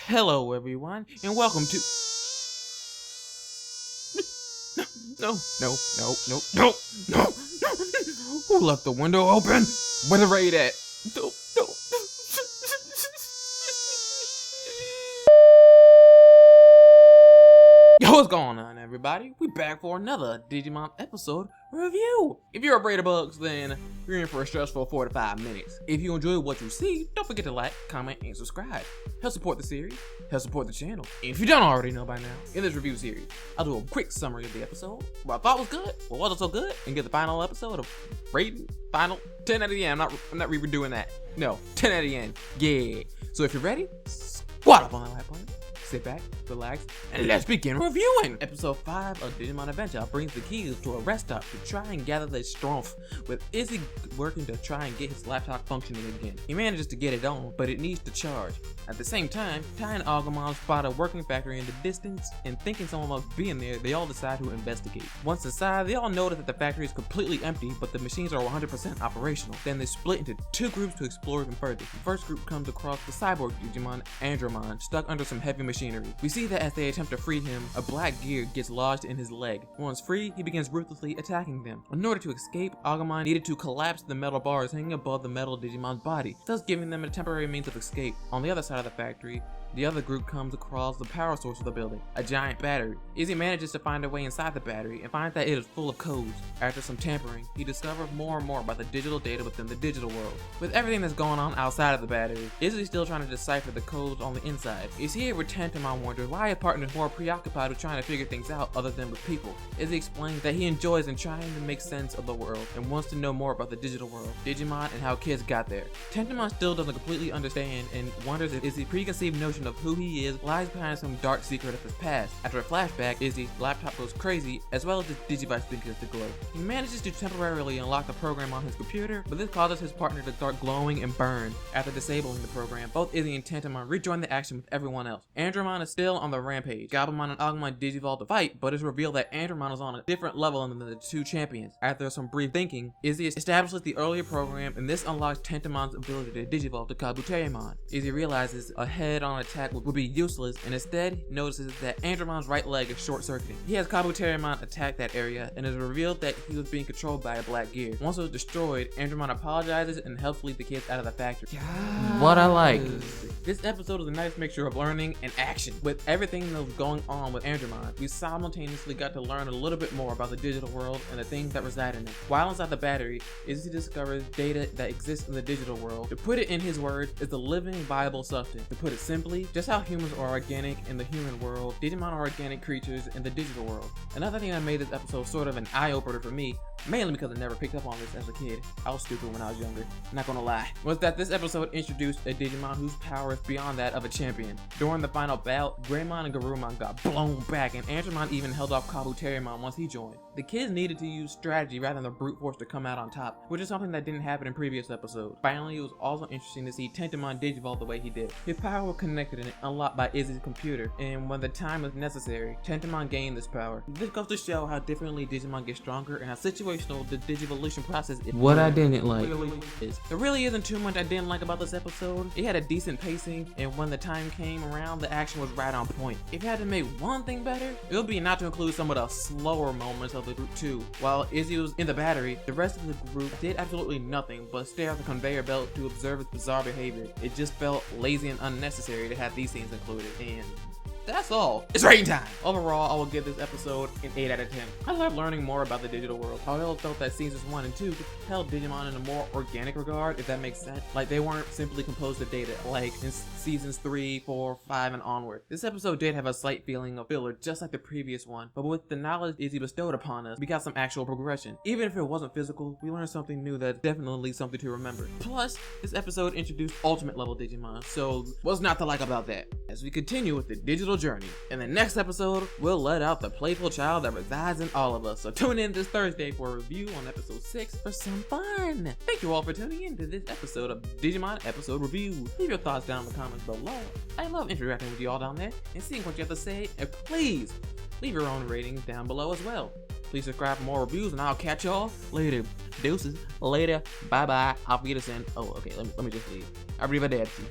Hello everyone, and welcome to... No. Who left the window open? Where the raid at? No. Yo, what's going on everybody? We back for another Digimon Episode Review. If you're afraid of bugs, then you're in for a stressful 4 to 5 minutes. If you enjoy what you see, don't forget to like, comment, and subscribe. Help support the series, help support the channel. And if you don't already know by now, in this review series, I'll do a quick summary of the episode, what I thought was good, what wasn't so good, and get the final episode of rating, final 10 out of the end. I'm not redoing that. No, 10 out of the end. Yeah. So if you're ready, squat up on that light button. Sit back, relax, and let's begin reviewing! Episode 5 of Digimon Adventure brings the keys to a rest stop to try and gather their strength, with Izzy working to try and get his laptop functioning again. He manages to get it on, but it needs to charge. At the same time, Tai and Agumon spot a working factory in the distance, and thinking someone must be in there, they all decide to investigate. Once inside, they all notice that the factory is completely empty, but the machines are 100% operational. Then they split into 2 groups to explore even further. The first group comes across the cyborg Digimon Andromon, stuck under some heavy machinery. We see that as they attempt to free him, a black gear gets lodged in his leg. Once free, he begins ruthlessly attacking them. In order to escape, Agumon needed to collapse the metal bars hanging above the metal Digimon's body, thus giving them a temporary means of escape. On the other side of the factory, the other group comes across the power source of the building, a giant battery. Izzy manages to find a way inside the battery and finds that it is full of codes. After some tampering, he discovers more and more about the digital data within the digital world. With everything that's going on outside of the battery, Izzy's still trying to decipher the codes on the inside. Is here where Tantamon wonders why his partner is more preoccupied with trying to figure things out other than with people. Izzy explains that he enjoys in trying to make sense of the world and wants to know more about the digital world, Digimon, and how kids got there. Tantamon still doesn't completely understand and wonders if Izzy's preconceived notion of who he is lies behind some dark secret of his past. After a flashback, Izzy's laptop goes crazy, as well as his Digivice begins to glow. He manages to temporarily unlock the program on his computer, but this causes his partner to start glowing and burn. After disabling the program, both Izzy and Tantamon rejoin the action with everyone else. Andromon is still on the rampage. Gabumon and Agumon digivolve to fight, but it's revealed that Andromon is on a different level than the 2 champions. After some brief thinking, Izzy establishes the earlier program, and this unlocks Tantamon's ability to digivolve to Kabuterimon. Izzy realizes a head-on attack would be useless, and instead notices that Andromon's right leg is short-circuiting. He has Kabuterimon attack that area, and is revealed that he was being controlled by a black gear. Once it was destroyed, Andromon apologizes and helps lead the kids out of the factory. What I like. This episode is a nice mixture of learning and action. With everything that was going on with Andromon, we simultaneously got to learn a little bit more about the digital world and the things that reside in it. While inside the battery, Izzy discovers data that exists in the digital world. To put it in his words, it's a living, viable substance. To put it simply, just how humans are organic in the human world, Digimon are organic creatures in the digital world. Another thing that made this episode sort of an eye-opener for me, mainly because I never picked up on this as a kid. I was stupid when I was younger, not gonna lie, was that this episode introduced a Digimon whose power is beyond that of a champion. During the final bout, Greymon and Garurumon got blown back, and Andromon even held off Kabuterimon once he joined. The kids needed to use strategy rather than the brute force to come out on top, which is something that didn't happen in previous episodes. Finally, it was also interesting to see Tantamon digivolve the way he did. His power was connected and unlocked by Izzy's computer, and when the time was necessary, Tantamon gained this power. This goes to show how differently Digimon get stronger and how situational the Digivolution process is. What I didn't like is there really isn't too much I didn't like about this episode. It had a decent pacing, and when the time came around, the action was right on point. If you had to make one thing better, it would be not to include some of the slower moments of the group too. While Izzy was in the battery, the rest of the group did absolutely nothing but stare at the conveyor belt to observe its bizarre behavior. It just felt lazy and unnecessary to have these scenes included, and that's all. It's rating time! Overall, I will give this episode an 8 out of 10. I love learning more about the digital world. I also felt that seasons 1 and 2 held Digimon in a more organic regard, if that makes sense. Like, they weren't simply composed of data, like in seasons 3, 4, 5, and onward. This episode did have a slight feeling of filler, just like the previous one, but with the knowledge Izzy bestowed upon us, we got some actual progression. Even if it wasn't physical, we learned something new that's definitely something to remember. Plus, this episode introduced ultimate level Digimon, so what's not to like about that? As we continue with the digital journey. In the next episode, we'll let out the playful child that resides in all of us. So tune in this Thursday for a review on episode 6 for some fun. Thank you all for tuning in to this episode of Digimon Episode Reviews. Leave your thoughts down in the comments below. I love interacting with you all down there and seeing what you have to say. And please leave your own ratings down below as well. Please subscribe for more reviews, and I'll catch y'all later. Deuces. Later. Bye bye. Auf Wiedersehen. Oh, okay. Let me just leave. Arrivederci.